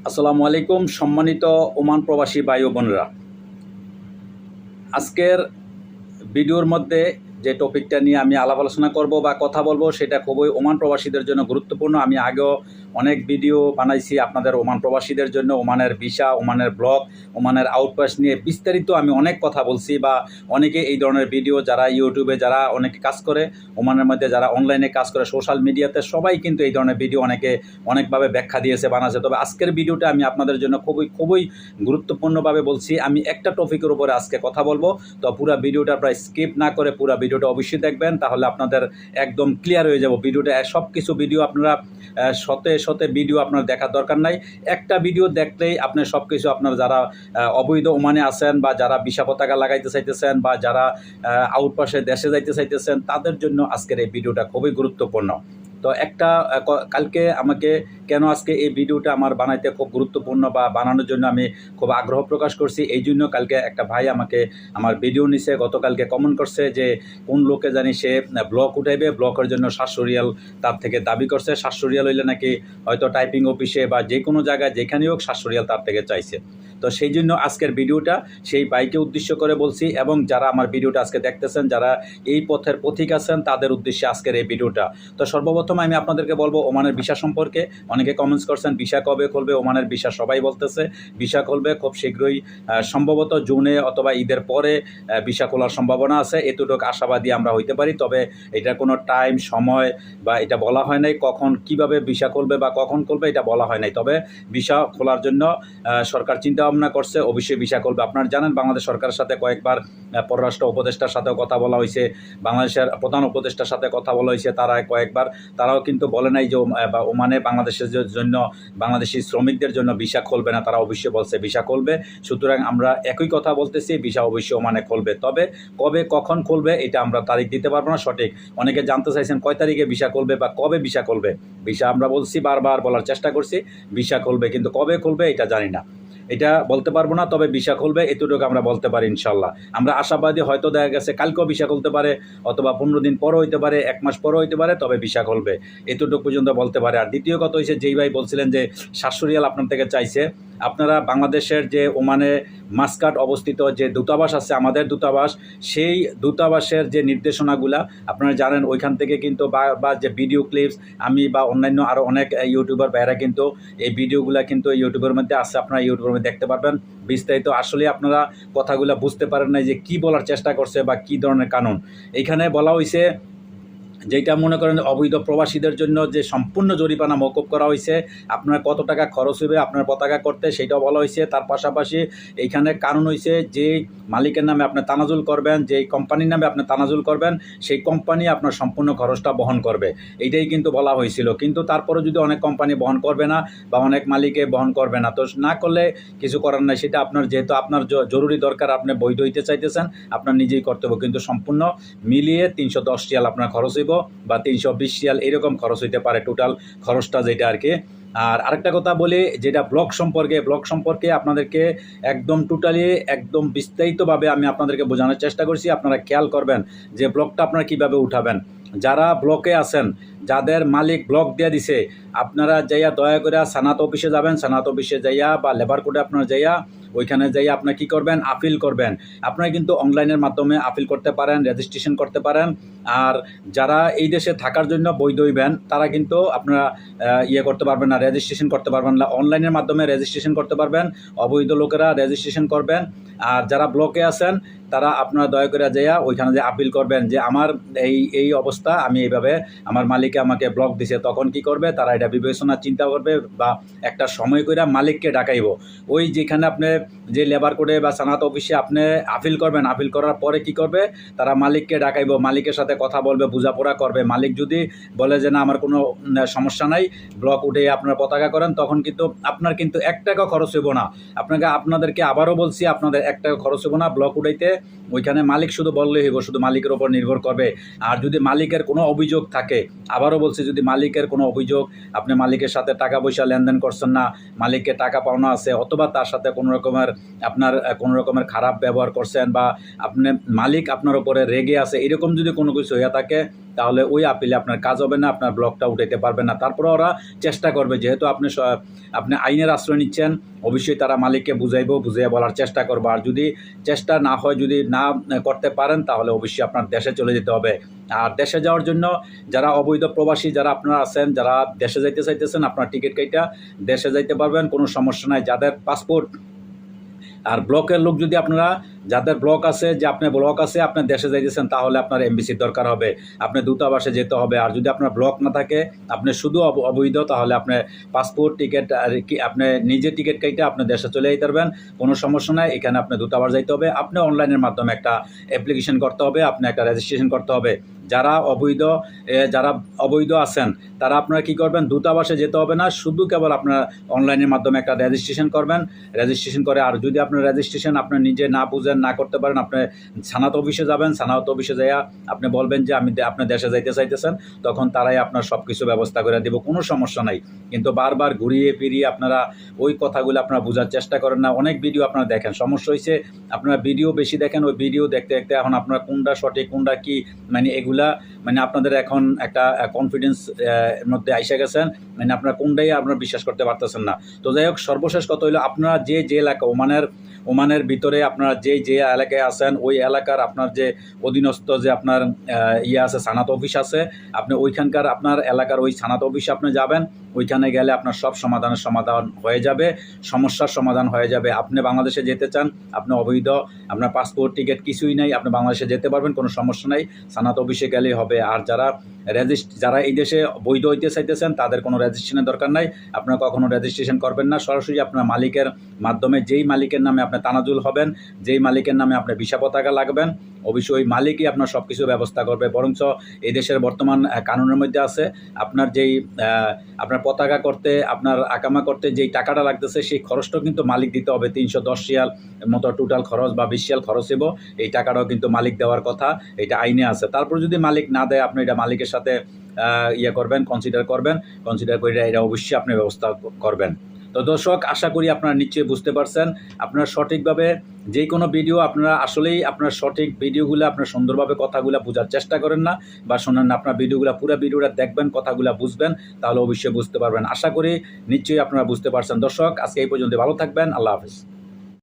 আসসালামু আলাইকুম সম্মানিত ওমান প্রবাসী ভাই ও বোনেরা। আজকের ভিডিওর মধ্যে যে টপিকটা নিয়ে আমি আলাপ আলোচনা করব বা কথা বলবো সেটা খুবই ওমান প্রবাসীদের জন্য গুরুত্বপূর্ণ। আমি আগেও অনেক ভিডিও বানাইছি আপনাদের ওমান প্রবাসীদের জন্য, ওমানের ভিসা, ওমানের ব্লগ, ওমানের আউটপাস নিয়ে বিস্তারিত আমি অনেক কথা বলছি। বা অনেকে এই ধরনের ভিডিও যারা ইউটিউবে, যারা অনেকে কাজ করে ওমানের মধ্যে, যারা অনলাইনে কাজ করে সোশ্যাল মিডিয়াতে, সবাই কিন্তু এই ধরনের ভিডিও অনেকে অনেকভাবে ব্যাখ্যা দিয়েছে, বানাচ্ছে। তবে আজকের ভিডিওটা আমি আপনাদের জন্য খুবই গুরুত্বপূর্ণভাবে বলছি। আমি একটা টপিকের উপরে আজকে কথা বলবো, তো পুরো ভিডিওটা প্রায় স্কিপ না করে পুরো ভিডিওটা অবশ্যই দেখবেন, তাহলে আপনাদের একদম ক্লিয়ার হয়ে যাব ভিডিওটা। সব কিছু ভিডিও আপনারা শতে ভিডিও আপনার দেখার দরকার নাই। একটা ভিডিও দেখলেই আপনি সব কিছু, আপনার যারা অবৈধ ওমানে আছেন বা যারা ভিসা পতাকা লাগাইতে চাইতেছেন বা যারা আউটপাসে দেশে যাইতে চাইতেছেন, তাদের জন্য আজকের এই ভিডিওটা খুবই গুরুত্বপূর্ণ। তো একটা কালকে আমাকে কেন আজকে এই ভিডিওটা আমার বানাইতে খুব গুরুত্বপূর্ণ বা বানানোর জন্য আমি খুব আগ্রহ প্রকাশ করছি, এই জন্য কালকে একটা ভাই আমাকে আমার ভিডিও নিছে, গতকালকে কমেন্ট করছে যে কোন লোকে জানি সে ব্লক উঠাইবে, ব্লকের জন্য 700 রিয়াল তার থেকে দাবি করছে। 700 রিয়াল হইলে নাকি হয়তো টাইপিং অফিসে বা যে কোনো জায়গায় যেখানেই হোক 700 রিয়াল তার থেকে চাইছে। তো সেই জন্য আজকের ভিডিওটা সেই বাইকে উদ্দেশ্য করে বলছি, এবং যারা আমার ভিডিওটা আজকে দেখতেছেন, যারা এই পথের পথিক আছেন, তাদের উদ্দেশ্যে আজকের এই ভিডিওটা। তো সর্বপ্রথম আমি আপনাদেরকে বলবো ওমানের ভিসা সম্পর্কে। অনেকে কমেন্টস করছেন ভিসা কবে খুলবে, ওমানের ভিসা সবাই বলতেছে ভিসা খুলবে খুব শীঘ্রই, সম্ভবত জুনে অথবা ঈদের পরে ভিসা খোলার সম্ভাবনা আছে। এতটুকু আশাবাদী আমরা হইতে পারি। তবে এটা কোনো টাইম, সময় বা এটা বলা হয় নাই কখন কিভাবে ভিসা খুলবে বা কখন খুলবে, এটা বলা হয় নাই। তবে ভিসা খোলার জন্য সরকার চিন্তা ভাবনা করছে, অবশ্যই ভিসা খুলবে। আপনারা জানেন বাংলাদেশ সরকারের সাথে কয়েকবার পররাষ্ট্র উপদেষ্টার সাথেও কথা বলা হয়েছে, বাংলাদেশের প্রধান উপদেষ্টার সাথে কথা বলা হয়েছে, তারা কয়েকবার, তারাও কিন্তু বলে নাই যে ওমানে বাংলাদেশের জন্য, বাংলাদেশি শ্রমিকদের জন্য ভিসা খুলবে না, তারা অবশ্যই বলছে ভিসা খুলবে। সুতরাং আমরা একই কথা বলতেছি, ভিসা অবশ্যই ওমানে খুলবে। তবে কবে কখন খুলবে এটা আমরা তারিখ দিতে পারবো না সঠিক। অনেকে জানতে চাইছেন কয় তারিখে ভিসা খুলবে বা কবে ভিসা খুলবে। ভিসা আমরা বলছি, বারবার বলার চেষ্টা করছি ভিসা খুলবে, কিন্তু কবে খুলবে এটা জানি না, এটা বলতে পারবো না। তবে ভিসা খুলবে এতটুকু আমরা বলতে পারি ইনশাল্লাহ। আমরা আশাবাদী, হয়তো দেখা গেছে কালকেও ভিসা খুলতে পারে, অথবা 15 দিন পরও হইতে পারে, 1 মাস পরও হইতে পারে, তবে ভিসা খুলবে এতটুকু পর্যন্ত বলতে পারে। আর দ্বিতীয় কথা হয়েছে, যেই ভাই বলছিলেন যে 700 রিয়াল আপনার থেকে চাইছে, আপনারা বাংলাদেশের যে ওমানে মাসকাট অবস্থিত যে দূতাবাস আছে, আমাদের দূতাবাস, সেই দূতাবাসের যে নির্দেশনাগুলা আপনারা জানেন, ওইখান থেকে কিন্তু বা যে ভিডিও ক্লিপস আমি বা অন্যান্য আরও অনেক ইউটিউবার ভাইরা কিন্তু এই ভিডিওগুলো কিন্তু ইউটিউবের মধ্যে আছে, আপনারা ইউটিউবের মধ্যে দেখতে পারবেন বিস্তারিত। আসলে আপনারা কথাগুলো বুঝতে পারেন নাই যে কি বলার চেষ্টা করছে বা কি ধরনের কানুন এইখানে বলা হয়েছে। যেটা মনে করেন অবৈধ প্রবাসীদের জন্য যে সম্পূর্ণ জরিমানা মওকুফ করা হয়েছে, আপনার কত টাকা খরচ হবে আপনার পতাকা করতে, সেটাও বলা হয়েছে। তার পাশাপাশি এইখানে কারণ হয়েছে যে মালিকের নামে আপনি তানাজুল করবেন, যেই কোম্পানির নামে আপনি তানাজুল করবেন, সেই কোম্পানি আপনার সম্পূর্ণ খরচটা বহন করবে, এইটাই কিন্তু বলা হয়েছিল। কিন্তু তারপরে যদি অনেক কোম্পানি বহন করবে না বা অনেক মালিকে বহন করবে না, তো না করলে কিছু করার নাই, সেটা আপনার, যেহেতু আপনার জরুরি দরকার, আপনি বৈধ হইতে চাইতেছেন, আপনার নিজেই করতে হবে। কিন্তু সম্পূর্ণ মিলিয়ে 310 রিয়াল আপনার খরচ হইব বা 320 রিয়াল এরকম খরচ হইতে পারে, টোটাল খরচটা যেটা আর কি। আর আরেকটা কথা বলি, যেটা ব্লগ সম্পর্কে আপনাদেরকে একদম টোটালি একদম বিস্তারিতভাবে আমি আপনাদেরকে বোঝানোর চেষ্টা করছি। আপনারা খেয়াল করবেন যে ব্লগটা আপনারা কীভাবে উঠাবেন। যারা ব্লকে আছেন, যাদের মালিক ব্লক দিয়ে দিছে, আপনারা যাইয়া দয়া করে সানাত অফিসে যাবেন, সানাত অফিসে যাইয়া বা লেবার কোর্টে আপনারা যাইয়া, ওইখানে যাইয়া আপনারা কী করবেন, আপিল করবেন। আপনারা কিন্তু অনলাইনের মাধ্যমে আপিল করতে পারেন, রেজিস্ট্রেশন করতে পারেন। আর যারা এই দেশে থাকার জন্য বৈধ হইবেন, তারা কিন্তু আপনারা করতে পারবেন না, রেজিস্ট্রেশন করতে পারবেন না। অনলাইনের মাধ্যমে রেজিস্ট্রেশন করতে পারবেন, অবৈধ লোকেরা রেজিস্ট্রেশন করবেন। আর যারা ব্লকে আছেন, তারা আপনারা দয়া করে যাইয়া ওইখানে যে আপিল করবেন যে আমার এই অবস্থা, আমি এইভাবে, আমার মালিকে আমাকে ব্লক দিছে। তখন কি করবে তারা, এটা বিবেচনা চিন্তা করবে বা একটা সময় করে মালিককে ডাকাইব। ওই যেখানে আপনি যে লেবার কোর্টে বা সানাত অফিসে আপনি আপিল করবেন, আপিল করার পরে কি করবে তারা, মালিককে ডাকাইব, মালিকের সাথে কথা বলবে, বোঝাপড়া করবে। মালিক যদি বলে যে না আমার কোনো সমস্যা নাই, ব্লক উঠে আপনার পতাকা করেন, তখন কিন্তু আপনার কিন্তু 1 টাকা খরচ হইব না। আপনাদেরকে আবারও বলছি, আপনাদের 1 টাকা খরচ হইব না ব্লক উঠাইতে। ওইখানে মালিক শুধু বললেই হইব, শুধু মালিকের ওপর নির্ভর করবে। আর যদি মালিকের কোনো অভিযোগ থাকে, আবারও বলছি, যদি মালিকের কোনো অভিযোগ, আপনি মালিকের সাথে টাকা পয়সা লেনদেন করছেন না, মালিককে টাকা পাওনা আছে, অথবা তার সাথে কোনো রকমের খারাপ ব্যবহার করছেন, বা আপনি মালিক আপনার উপরে রেগে আছে, এরকম যদি কোনো কিছু হয়ে থাকে, তাহলে ওই আপিলে আপনার কাজ হবে না, আপনার ব্লকটা উঠাইতে পারবেন না। তারপরে ওরা চেষ্টা করবে, যেহেতু আপনি আইনের আশ্রয় নিচ্ছেন, অবশ্যই তারা মালিককে বুঝিয়ে বলার চেষ্টা করবো। আর যদি চেষ্টা না হয়, যদি না করতে পারেন, তাহলে অবশ্যই আপনার দেশে চলে যেতে হবে। আর দেশে যাওয়ার জন্য যারা অবৈধ প্রবাসী যারা আপনারা আছেন, যারা দেশে যাইতে চাইতেছেন, আপনার টিকিট কাইটা দেশে যাইতে পারবেন, কোনো সমস্যা নাই। যাদের পাসপোর্ট আর ব্লকের লোক, যদি আপনারা যাদের ব্লক আছে, যে আপনার ব্লক আছে, আপনি দেশে যাইতেছেন, তাহলে আপনার এমবিসির দরকার হবে, আপনি দূতাবাসে যেতে হবে। আর যদি আপনার ব্লক না থাকে, আপনি শুধু অবৈধ, তাহলে আপনার পাসপোর্ট টিকিট আর কি আপনি নিজে টিকিট কেটে আপনি দেশে চলে যেতে পারবেন, কোনো সমস্যা নাই। এখানে আপনি দূতাবাস যাইতে হবে, আপনি অনলাইনের মাধ্যমে একটা অ্যাপ্লিকেশন করতে হবে, আপনি একটা রেজিস্ট্রেশন করতে হবে। যারা অবৈধ আছেন, তারা আপনারা কী করবেন, দূতাবাসে যেতে হবে না, শুধু কেবল আপনারা অনলাইনের মাধ্যমে একটা রেজিস্ট্রেশন করবেন, রেজিস্ট্রেশন করে। আর যদি আপনার রেজিস্ট্রেশন আপনি নিজে না বুঝেন, না করতে পারেন, আপনি সানাত অফিসে যাবেন, সানাত অফিসে যাইয়া আপনি বলবেন যে আপনি দেশে যাইতে চাইতেছেন, তখন তারাই আপনার সব কিছু ব্যবস্থা করে দেব, কোনো সমস্যা নাই। কিন্তু বারবার ঘুরিয়ে ফিরিয়ে আপনারা ওই কথাগুলো আপনারা বোঝার চেষ্টা করেন না। অনেক ভিডিও আপনারা দেখেন, সমস্যা হয়েছে আপনারা ভিডিও বেশি দেখেন, ওই ভিডিও দেখতে দেখতে এখন আপনারা কোনটা সঠিক কোনটা কি, মানে এগুলা আপনাদের এখন একটা কনফিডেন্স মধ্যে আইসা গেছেন, মানে আপনারা কোনটাই আপনারা বিশ্বাস করতে পারতেছেন না। তো যাই হোক, সর্বশেষ কথা হইলো, আপনারা যে এলাকা ওমানের ভিতরে আপনারা যে এলাকায় আছেন, ওই এলাকার আপনার যে অধীনস্থ যে আপনার আছে, সানাত অফিস আছে, আপনি ওইখানকার আপনার এলাকার ওই সানাত অফিসে আপনি যাবেন। ওইখানে গেলে আপনার সব সমাধান হয়ে যাবে, সমস্যার সমাধান হয়ে যাবে। আপনি বাংলাদেশে যেতে চান, আপনি অবৈধ, আপনার পাসপোর্ট টিকিট কিছুই নাই, আপনি বাংলাদেশে যেতে পারবেন, কোনো সমস্যা নাই, সানাত অফিসে গেলেই হবে। আর যারা এই দেশে বৈধ হইতে চাইতেছেন, তাদের কোনো রেজিস্ট্রেশনের দরকার নাই, আপনারা কখনো রেজিস্ট্রেশন করবেন না। সরাসরি আপনার মালিকের মাধ্যমে, যেই মালিকের নামে আপনি তানাজুল হবেন, যেই মালিকের নামে আপনার ভিসা পতাকা লাগবেন, অবশ্যই ওই মালিকই আপনার সব কিছু ব্যবস্থা করবে। বরঞ্চ এই দেশের বর্তমান কানুনের মধ্যে আছে, আপনার পতাকা করতে, আপনার আকামা করতে যেই টাকাটা লাগতেছে, সেই খরচটাও কিন্তু মালিক দিতে হবে। 310 রিয়াল মতো টোটাল খরচ বা 20 রিয়াল খরচ হইব, এই টাকাটাও কিন্তু মালিক দেওয়ার কথা, এটা আইনে আছে। তারপর যদি মালিক না দেয়, আপনি এটা মালিকের সাথে কনসিডার করে এটা অবশ্যই আপনি ব্যবস্থা করবেন। তো দর্শক, আশা করি আপনারা নিশ্চয়ই বুঝতে পারছেন। আপনারা সঠিকভাবে যে কোনো ভিডিও, আপনারা আসলেই আপনার সঠিক ভিডিওগুলো, আপনার সুন্দরভাবে কথাগুলো বোঝার চেষ্টা করেন না বা শোনেন না। আপনার পুরো ভিডিওটা দেখবেন, কথাগুলো বুঝবেন, তাহলে অবশ্যই বুঝতে পারবেন। আশা করি নিশ্চয়ই আপনারা বুঝতে পারছেন। দর্শক, আজকে এই পর্যন্ত, ভালো থাকবেন, আল্লাহ হাফেজ।